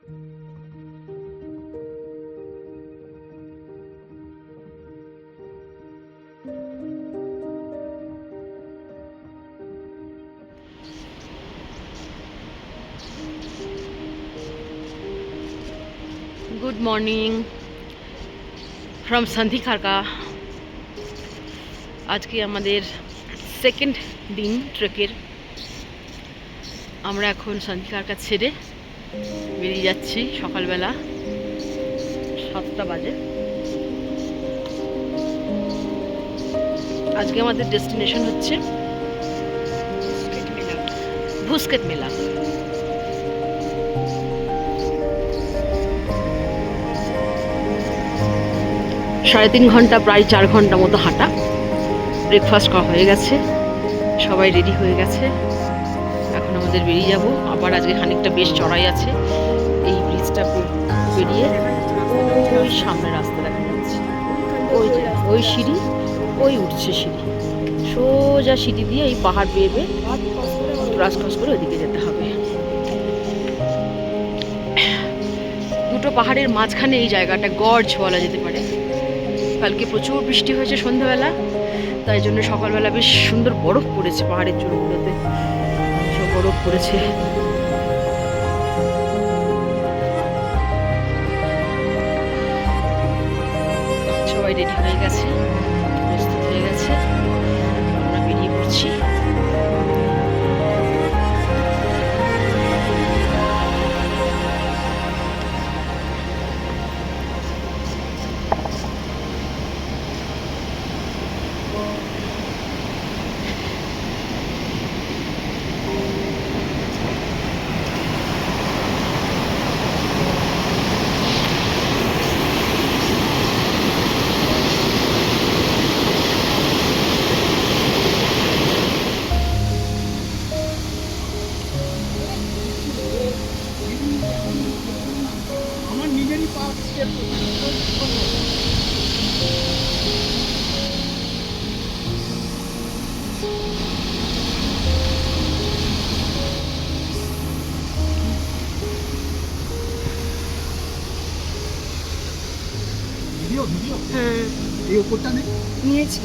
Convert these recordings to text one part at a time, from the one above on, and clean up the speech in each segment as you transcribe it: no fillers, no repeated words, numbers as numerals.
Good morning from সন্ধিখারকা। আজকে আমাদের second দিন ট্রেকের। আমরা এখন সন্ধিখারকা ছেড়ে বেরিয়ে যাচ্ছি সকালবেলা 7টা বাজে। আজকে আমাদের ডেস্টিনেশন হচ্ছে ভুসকেট মেলা। 3.5 ঘন্টা, প্রায় 4 ঘন্টা মতো হাঁটা। ব্রেকফাস্ট করা হয়ে গেছে, সবাই রেডি হয়ে গেছে। এখন আমাদের বেরিয়ে যাব। আবার আজকে খানিকটা বেশ চড়াই আছে। এই ব্রিজটা পেরিয়ে ওই সামনে রাস্তা দেখা যাচ্ছে, ওই সিঁড়ি, ওই উঠছে সিঁড়ি, সোজা সিঁড়ি দিয়ে এই পাহাড় বেয়ে বেয়ে ক্রস করে ওইদিকে যেতে হবে। দুটো পাহাড়ের মাঝখানে এই জায়গাটা গর্জ বলা যেতে পারে। কালকে প্রচুর বৃষ্টি হয়েছে সন্ধ্যাবেলা, তাই জন্য সকালবেলা বেশ সুন্দর বরফ পড়েছে পাহাড়ের চূড়োগুলোতে, সব বরফ পড়েছে। সবাই রেডি হয়ে গেছে, প্রস্তুত হয়ে গেছে, আমরা বেরিয়ে পড়ছি। হ্যাঁ, এই উপরটা নিয়েছি।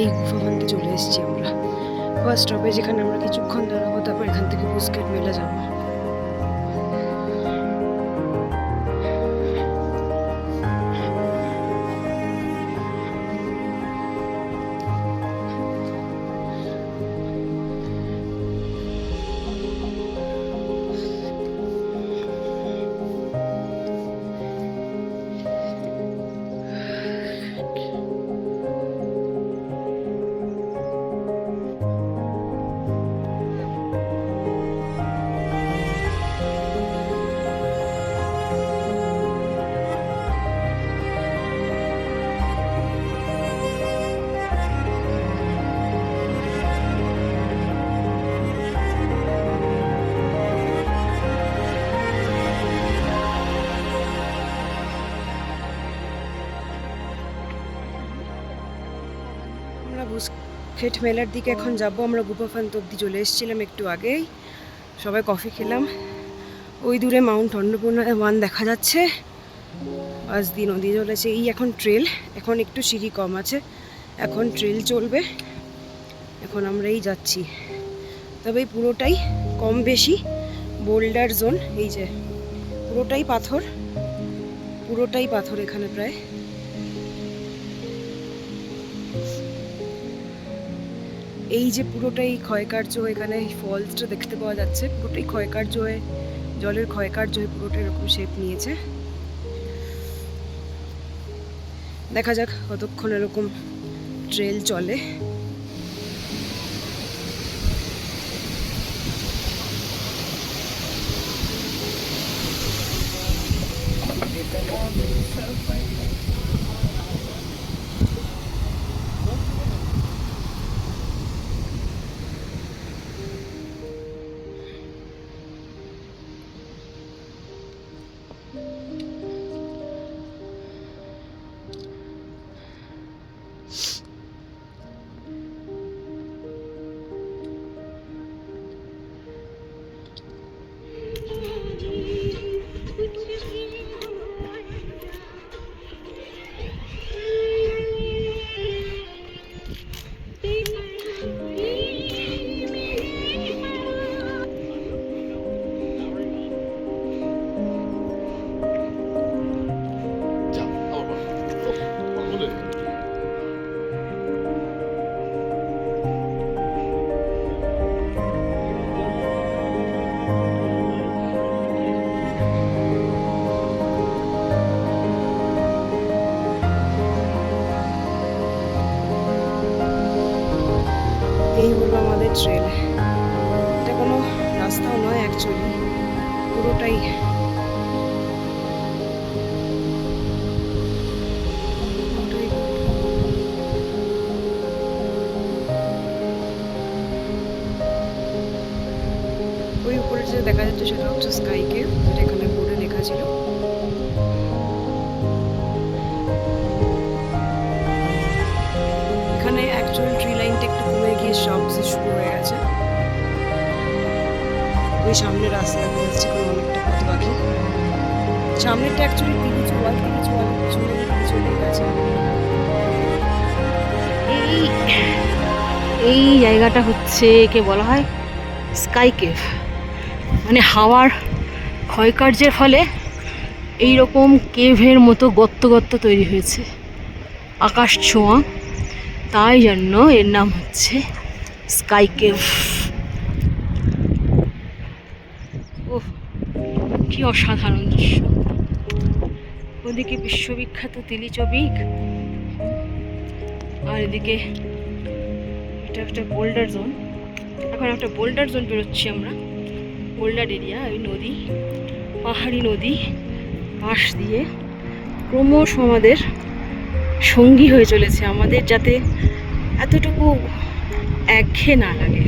এই গুফাখানকে চলে এসেছি আমরা। ফার্স্ট স্টপেজ, যেখানে আমরা কিছুক্ষণ দাঁড়াবো, তারপর এখান থেকে ভুসকেট মেলা যাবো। ভুসকেট মেলার দিকে এখন যাব আমরা। গুফাখান্ত অব্দি চলে এসেছিলাম একটু আগেই, সবাই কফি খেলাম, ওই দূরে মাউন্ট অন্নপূর্ণা 1 দেখা যাচ্ছে। আজ দিন নদী চলেছে। এই এখন ট্রেল, এখন একটু সিঁড়ি কম আছে, এখন ট্রেল চলবে। এখন আমরা এই যাচ্ছি, তবে পুরোটাই কম বেশি বোল্ডার জোন। এই যে পুরোটাই পাথর, পুরোটাই পাথর এখানে প্রায়। এই যে পুরোটাই ক্ষয়কার্য, এখানে ফলসটা দেখতে পাওয়া যাচ্ছে, পুরোটাই ক্ষয়কার্য হয়ে, জলের ক্ষয়কার্য হয়ে পুরোটা এরকম শেপ নিয়েছে। দেখা যাক কতক্ষণ এরকম ট্রেল চলে। এই হলো আমাদের ট্রেল। এটা কোনো রাস্তাও নয় অ্যাকচুয়ালি, পুরোটাই ওই উপরে যে দেখা যাচ্ছে সেটা হচ্ছে স্কাই কেভ, যেটা এখানে বোর্ডে লেখা ছিল। এখানে অ্যাকচুয়াল ট্রি লাইনটা একটু কমে গিয়ে শার্পস শুরু হয়ে গেছে। ওই সামনে রাস্তা দেখা যাচ্ছে কোনো অনেকটা পথ বাকি। সামনেরটা অ্যাকচুয়ালি তিরিচ ওয়াল পিছনে চলে গেছে। এই জায়গাটা হচ্ছে কে বলা হয় স্কাই কেভ, মানে হাওয়ার ক্ষয়কার্যের ফলে এই রকম কেভের মতো গর্ত গর্ত তৈরি হয়েছে, আকাশ ছোঁয়া, তাই জন্য এর নাম হচ্ছে স্কাই কেভ। ওহ, কি অসাধারণ দৃশ্য! ওদিকে বিশ্ববিখ্যাত তিলিচবিক, আর এদিকে এটা একটা বোল্ডার জোন। এখন একটা বোল্ডার জোন বেরোচ্ছি আমরা, বোল্ডার এরিয়া। ওই নদী, পাহাড়ি নদী পাশ দিয়ে ক্রমশ আমাদের সঙ্গী হয়ে চলেছে, আমাদের যাতে এতটুকু একঘেয়ে না লাগে।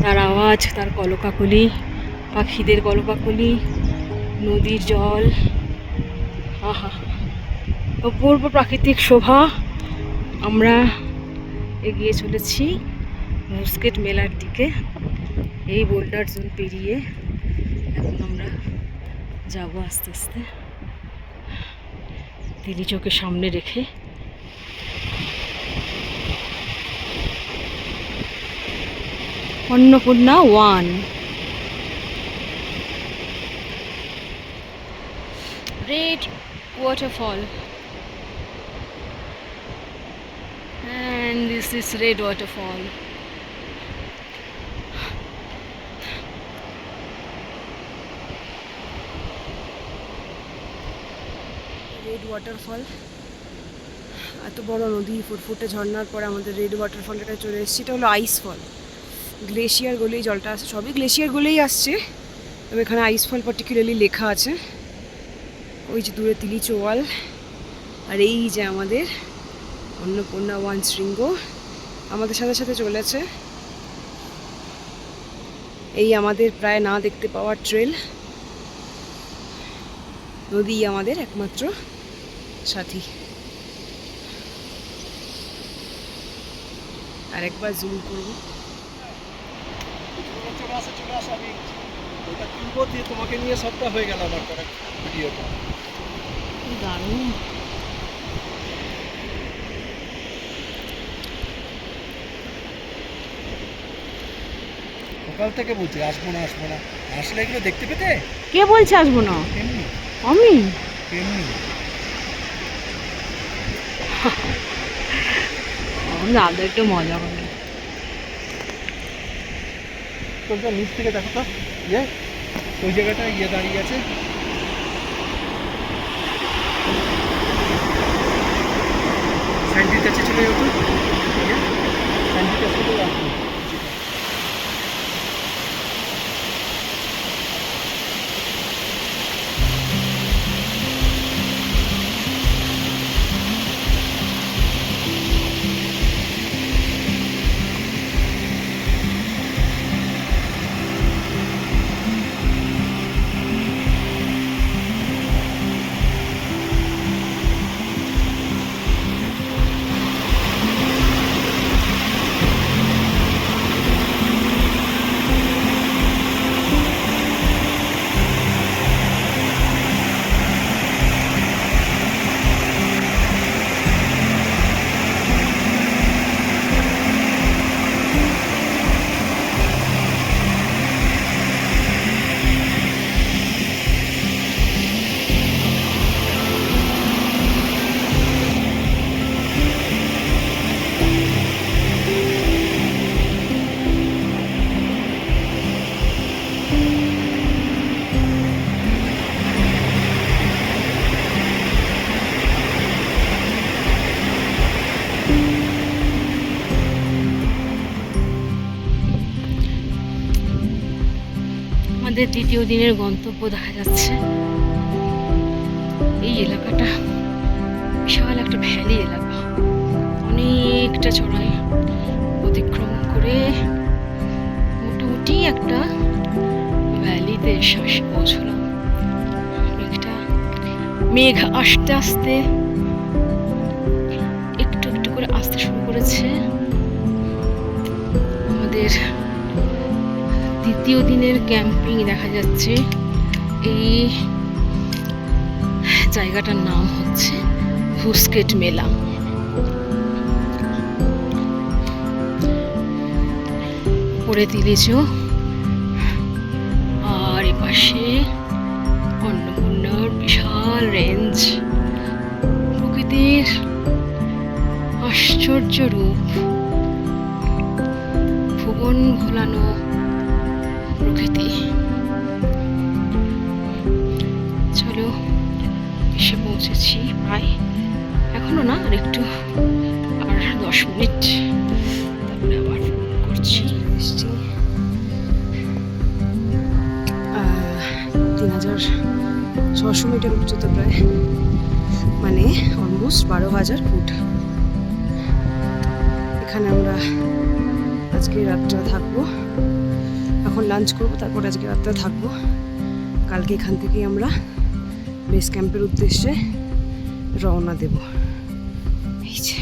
তার আওয়াজ, তার কলকাকলি, পাখিদের কলকাকলি, নদীর জল, আহা, অপূর্ব প্রাকৃতিক শোভা। আমরা এগিয়ে চলেছি মুস্কেট মেলার দিকে। এই বোল্ডার জোন পেরিয়ে এখন আমরা যাব আস্তে আস্তে, তিলিচকে সামনে রেখে। Annapurna 1, red waterfall, and this is red waterfall. Red waterfall, এত বড় নদী ফুটফুটে ঝর্ণার পরে আমাদের রেড ওয়াটারফলটা চলে এসেছে। এটা হলো আইস ফল, গ্লেশিয়ার গলেই জলটা আসছে, সবই গ্লেশিয়ার গলেই আসছে, তবে এখানে আইস ফল পার্টিকুলারলি লেখা আছে। ওই যে দূরে তিলিচ ওয়াল, আর এই যে আমাদের অন্নপূর্ণা 1 শৃঙ্গ আমাদের সাথে সাথে চলেছে। এই আমাদের প্রায় না দেখতে পাওয়া ট্রেল, নদী আমাদের একমাত্র সাথী। আরেকবার জুম করব। ওটা কিনবো দিয়ে তোমাকে নিয়ে সবটা হয়ে গেল আমার করা ভিডিওটা। কি দারুণ। সকাল থেকে বলছি আসবো না আসবো না, আসলে এগুলো দেখতে পেতে। কে বলছে আসবো না? এমনি আমি এমনি আদৌ একটু মজা করি। তোমরা নিচ থেকে দেখো তো, ইয়ে ওই জায়গাটা ইয়ে দাঁড়িয়ে আছে। স্যান্ডির কাছে চলে যাও তো, ইয়ে স্যান্ডির কাছে চলে আসবো। আমাদের দ্বিতীয় দিনের গন্তব্য দেখা যাচ্ছে। এই এলাকাটা বিশাল একটা ভ্যালি এলাকা, অনেকটা চড়াই অতিক্রম করে মোটামুটি একটা ভ্যালিতে এসে পৌঁছলাম। অনেকটা মেঘ আস্তে আস্তে একটু একটু করে আসতে শুরু করেছে। আমাদের দ্বিতীয় দিনের ক্যাম্পিং দেখা যাচ্ছে। এই জায়গাটার নাম হচ্ছে ভুসকেট মেলা। উপরে তিলেচো আর এপাশে অন্নপূর্ণার বিশাল রেঞ্জ, প্রকৃতির আশ্চর্য রূপ, ভুবন ভোলানো প্রকৃতি। চলো এসে পৌঁছেছি প্রায়, এখনো না, আর একটু, আর 10 মিনিট, তারপরে আবার ফোন করছি। এসছি 3600 মিটার উচ্চতা প্রায়, মানে অলমোস্ট 12,000 ফুট। এখানে আমরা আজকে রাতটা থাকবো, এখন লাঞ্চ করবো, তারপর আজকে রাতটা থাকবো। কালকে এখান থেকেই আমরা বেস ক্যাম্পের উদ্দেশ্যে রওনা দেব। এই যে